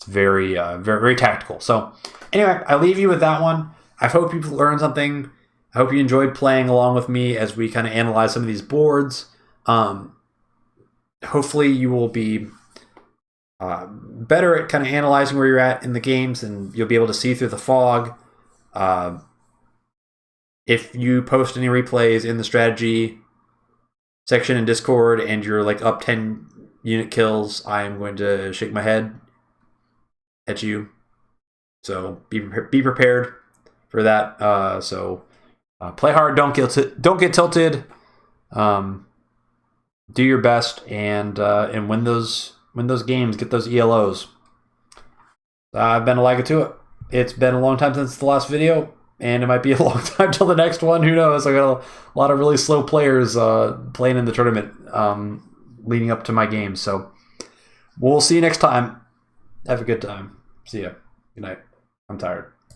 Speaker 1: very very tactical. So anyway, I leave you with that one. I hope you learned something. I hope you enjoyed playing along with me as we kind of analyze some of these boards. Hopefully you will be better at kind of analyzing where you're at in the games, and you'll be able to see through the fog. If you post any replays in the strategy section in Discord and you're like up 10 unit kills, I am going to shake my head at you. So be prepared for that. Play hard, don't get tilted. Do your best and win those games, get those ELOs. I've been Elagatua. It's been a long time since the last video, and it might be a long time till the next one. Who knows? I got a lot of really slow players playing in the tournament leading up to my game. So we'll see you next time. Have a good time. See ya. Good night. I'm tired.